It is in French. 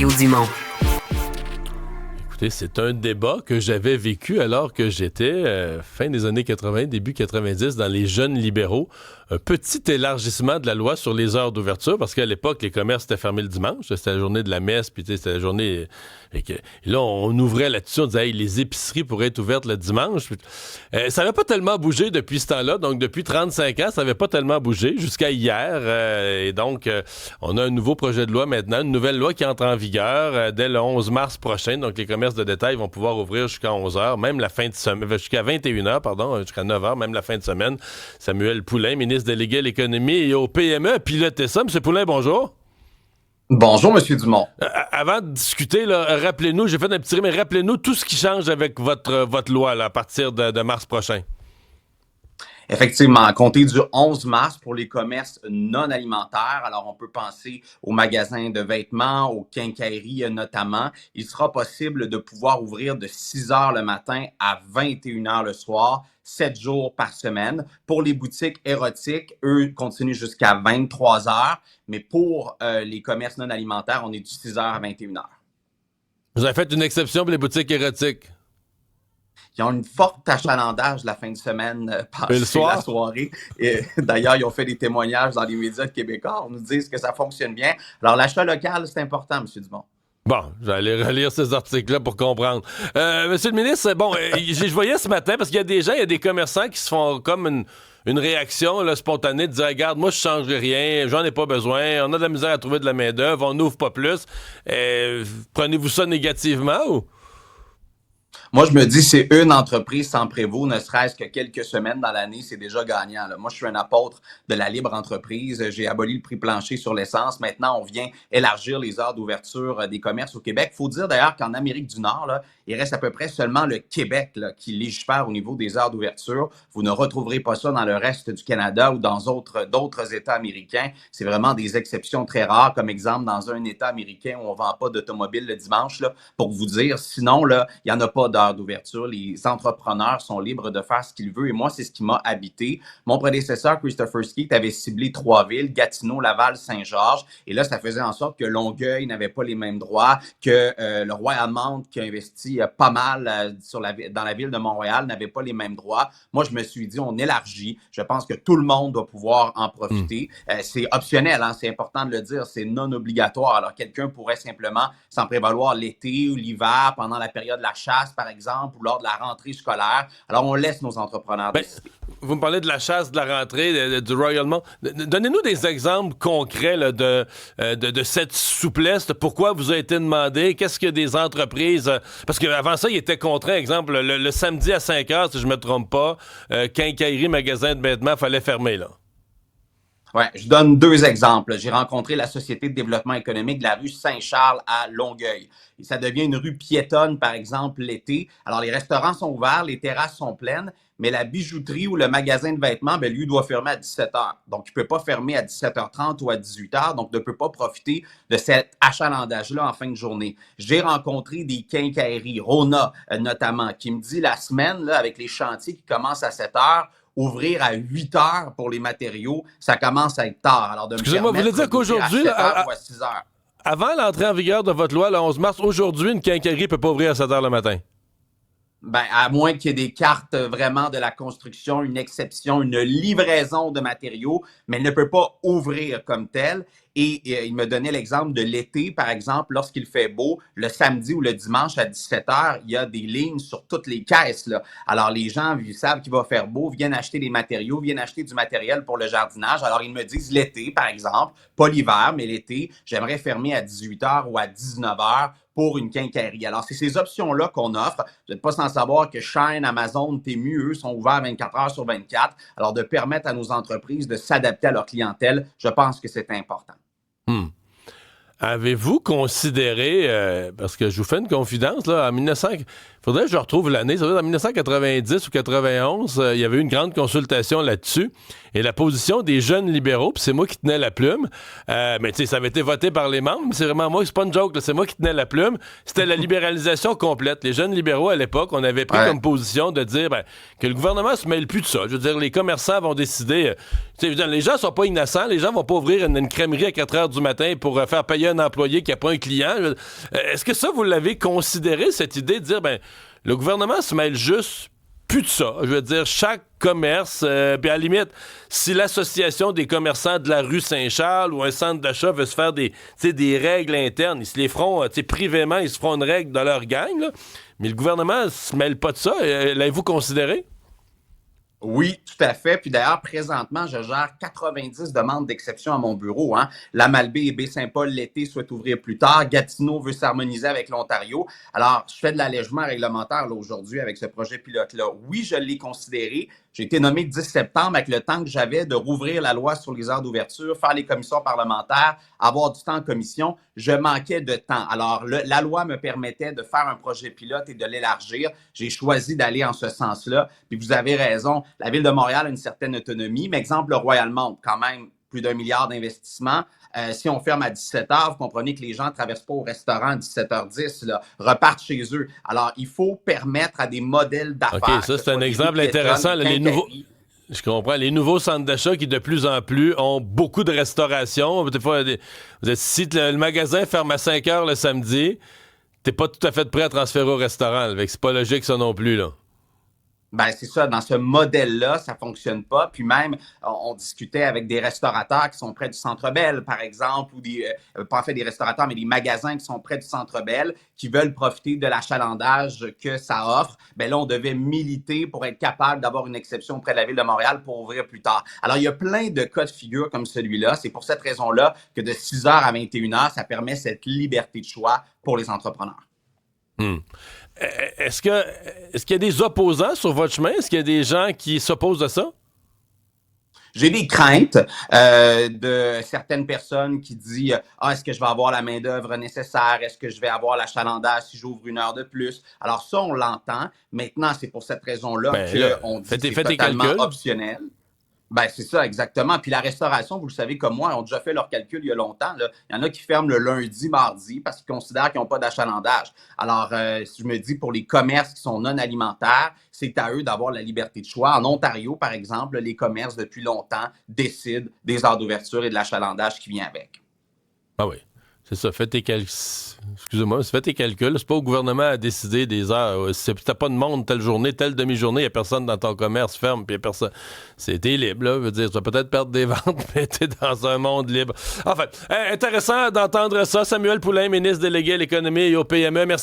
Dumont. Écoutez, c'est un débat que j'avais vécu alors que j'étais, fin des années 80, début 90, dans les jeunes libéraux. Un petit élargissement de la loi sur les heures d'ouverture, parce qu'à l'époque, les commerces étaient fermés le dimanche. C'était la journée de la messe, puis c'était la journée... Et là, on ouvrait là-dessus, on disait, hey, les épiceries pourraient être ouvertes le dimanche. Ça n'avait pas tellement bougé depuis ce temps-là. Donc, depuis 35 ans, ça n'avait pas tellement bougé jusqu'à hier. Et donc, on a un nouveau projet de loi maintenant, une nouvelle loi qui entre en vigueur dès le 11 mars prochain. Donc, les commerces de détail vont pouvoir ouvrir jusqu'à 11 heures, même la fin de semaine, jusqu'à 21 heures, pardon, jusqu'à 9 heures, même la fin de semaine. Samuel Poulin, ministre délégué à l'économie et au PME, a piloté ça. M. Poulin, bonjour. Bonjour, M. Dumont. Avant de discuter, là, rappelez-nous, j'ai fait un petit mais rappelez-nous tout ce qui change avec votre loi là, à partir de mars prochain. Effectivement, à compter du 11 mars pour les commerces non alimentaires, alors on peut penser aux magasins de vêtements, aux quincailleries notamment, il sera possible de pouvoir ouvrir de 6 heures le matin à 21 heures le soir, 7 jours par semaine. Pour les boutiques érotiques, eux continuent jusqu'à 23 heures, mais pour les commerces non alimentaires, on est du 6 heures à 21 heures. Vous avez fait une exception pour les boutiques érotiques? Ils ont une forte achalandage la fin de semaine passée, la soirée. Et, d'ailleurs, ils ont fait des témoignages dans les médias québécois. On nous dit que ça fonctionne bien. Alors, l'achat local, c'est important, M. Dumont. Bon, j'allais relire ces articles-là pour comprendre. Monsieur le ministre, bon, je voyais ce matin, parce qu'il y a des gens, il y a des commerçants qui se font comme une réaction là, spontanée de dire, regarde, moi, je change rien, j'en ai pas besoin, on a de la misère à trouver de la main-d'œuvre, on n'ouvre pas plus. Prenez-vous ça négativement ou? Moi, je me dis, c'est une entreprise sans prévaut, ne serait-ce que quelques semaines dans l'année, c'est déjà gagnant. Là. Moi, je suis un apôtre de la libre entreprise. J'ai aboli le prix plancher sur l'essence. Maintenant, on vient élargir les heures d'ouverture des commerces au Québec. Il faut dire d'ailleurs qu'en Amérique du Nord, là, il reste à peu près seulement le Québec là, qui légifère au niveau des heures d'ouverture. Vous ne retrouverez pas ça dans le reste du Canada ou dans d'autres États américains. C'est vraiment des exceptions très rares, comme exemple dans un État américain où on ne vend pas d'automobile le dimanche, là, pour vous dire. Sinon, là, il n'y en a pas d'heures d'ouverture. Les entrepreneurs sont libres de faire ce qu'ils veulent et moi, c'est ce qui m'a habité. Mon prédécesseur, Christopher Skeet, avait ciblé 3 villes, Gatineau, Laval, Saint-Georges. Et là, ça faisait en sorte que Longueuil n'avait pas les mêmes droits, que le Royaume qui a investi pas mal dans la ville de Montréal n'avait pas les mêmes droits. Moi, je me suis dit, on élargit. Je pense que tout le monde doit pouvoir en profiter. C'est optionnel, hein, c'est important de le dire, c'est non obligatoire. Alors, quelqu'un pourrait simplement s'en prévaloir l'été ou l'hiver, pendant la période de la chasse, par exemple, ou lors de la rentrée scolaire. Alors, on laisse nos entrepreneurs décider. Vous me parlez de la chasse, de la rentrée, du Royaume. Donnez-nous des exemples concrets là, de cette souplesse. Pourquoi vous a été demandé? Qu'est-ce que des entreprises... Parce qu'avant ça, ils étaient contraints. Exemple, le samedi à 5 heures, si je ne me trompe pas, quincaillerie, magasin de vêtements, fallait fermer, là. Oui, je donne 2 exemples. J'ai rencontré la Société de développement économique de la rue Saint-Charles à Longueuil. Et ça devient une rue piétonne, par exemple, l'été. Alors, les restaurants sont ouverts, les terrasses sont pleines, mais la bijouterie ou le magasin de vêtements, lui, doit fermer à 17 heures. Donc, il ne peut pas fermer à 17h30 ou à 18 heures, donc ne peut pas profiter de cet achalandage-là en fin de journée. J'ai rencontré des quincailleries, Rona notamment, qui me dit la semaine, là, avec les chantiers qui commencent à 7 heures, ouvrir à 8 heures pour les matériaux, ça commence à être tard. Alors, excusez-moi, vous voulez dire qu'aujourd'hui, à 6 heures. Avant l'entrée en vigueur de votre loi, le 11 mars, aujourd'hui, une quincaillerie ne peut pas ouvrir à 7 heures le matin? Ben, à moins qu'il y ait des cartes vraiment de la construction, une exception, une livraison de matériaux, mais elle ne peut pas ouvrir comme telle. Et il me donnait l'exemple de l'été, par exemple, lorsqu'il fait beau, le samedi ou le dimanche à 17h, il y a des lignes sur toutes les caisses, là. Alors, les gens, ils savent qu'il va faire beau, viennent acheter des matériaux, viennent acheter du matériel pour le jardinage. Alors, ils me disent l'été, par exemple, pas l'hiver, mais l'été, j'aimerais fermer à 18h ou à 19h pour une quincaillerie. Alors, c'est ces options-là qu'on offre. Vous n'êtes pas sans savoir que Shein, Amazon, Temu, eux, sont ouverts 24 heures sur 24. Alors, de permettre à nos entreprises de s'adapter à leur clientèle, je pense que c'est important. Avez-vous considéré, parce que je vous fais une confidence, là, en 1900, Faudrait que je retrouve l'année. Ça doit être en 1990 ou 91. Il y avait eu une grande consultation là-dessus. Et la position des jeunes libéraux, puis c'est moi qui tenais la plume, mais tu sais, ça avait été voté par les membres, c'est vraiment moi, c'est pas une joke, là, c'est moi qui tenais la plume. C'était la libéralisation complète. Les jeunes libéraux, à l'époque, on avait pris comme position de dire que le gouvernement se mêle plus de ça. Je veux dire, les commerçants vont décider... tu sais, les gens sont pas innocents. Les gens vont pas ouvrir une crèmerie à 4 heures du matin pour faire payer un employé qui a pas un client. Est-ce que ça, vous l'avez considéré, cette idée de dire, le gouvernement se mêle juste plus de ça. Je veux dire, chaque commerce, puis à la limite, si l'association des commerçants de la rue Saint-Charles ou un centre d'achat veut se faire des règles internes, ils se les feront, privément, ils se feront une règle dans leur gang, là. Mais le gouvernement se mêle pas de ça. L'avez-vous considéré? Oui, tout à fait. Puis d'ailleurs, présentement, je gère 90 demandes d'exception à mon bureau. La Malbaie et Baie-Saint-Paul, l'été, souhaitent ouvrir plus tard. Gatineau veut s'harmoniser avec l'Ontario. Alors, je fais de l'allègement réglementaire là, aujourd'hui avec ce projet pilote-là. Oui, je l'ai considéré. J'ai été nommé le 10 septembre avec le temps que j'avais de rouvrir la loi sur les heures d'ouverture, faire les commissions parlementaires, avoir du temps en commission. Je manquais de temps. Alors, la loi me permettait de faire un projet pilote et de l'élargir. J'ai choisi d'aller en ce sens-là. Puis vous avez raison, la Ville de Montréal a une certaine autonomie. Mais exemple, le Royal-Mont, quand même, plus d'1 milliard d'investissements. Si on ferme à 17 h, vous comprenez que les gens ne traversent pas au restaurant à 17 h 10, là, repartent chez eux. Alors, il faut permettre à des modèles d'affaires... OK, ça, c'est un exemple intéressant. Les nouveaux... Je comprends. Les nouveaux centres d'achat qui, de plus en plus, ont beaucoup de restauration. Des fois, si le magasin ferme à 5 h le samedi, t'es pas tout à fait prêt à transférer au restaurant. C'est pas logique, ça non plus, là. Ben, c'est ça, dans ce modèle-là, ça fonctionne pas. Puis même, on discutait avec des restaurateurs qui sont près du Centre Bell, par exemple, ou pas en fait des restaurateurs, mais des magasins qui sont près du Centre Bell, qui veulent profiter de l'achalandage que ça offre. Ben là, on devait militer pour être capable d'avoir une exception auprès de la Ville de Montréal pour ouvrir plus tard. Alors, il y a plein de cas de figure comme celui-là. C'est pour cette raison-là que de 6 h à 21 h, ça permet cette liberté de choix pour les entrepreneurs. Est-ce qu'il y a des opposants sur votre chemin? Est-ce qu'il y a des gens qui s'opposent à ça? J'ai des craintes de certaines personnes qui disent est-ce que je vais avoir la main-d'œuvre nécessaire? Est-ce que je vais avoir l'achalandage si j'ouvre 1 heure de plus? Alors, ça, on l'entend. Maintenant, c'est pour cette raison-là qu'on dit que c'est totalement optionnel. Ben, c'est ça, exactement. Puis la restauration, vous le savez comme moi, ont déjà fait leur calcul il y a longtemps, là. Il y en a qui ferment le lundi, mardi, parce qu'ils considèrent qu'ils n'ont pas d'achalandage. Alors, si je me dis pour les commerces qui sont non alimentaires, c'est à eux d'avoir la liberté de choix. En Ontario, par exemple, les commerces, depuis longtemps, décident des heures d'ouverture et de l'achalandage qui vient avec. Ah oui. C'est ça, fais tes calculs. Excusez-moi, fais tes calculs. C'est pas au gouvernement à décider des heures. Si t'as pas de monde telle journée, telle demi-journée, il n'y a personne dans ton commerce ferme, puis il y a personne. T'es libre, là. Je veux dire, tu vas peut-être perdre des ventes, mais t'es dans un monde libre. Enfin, intéressant d'entendre ça. Samuel Poulin, ministre délégué à l'économie et aux PME. Merci.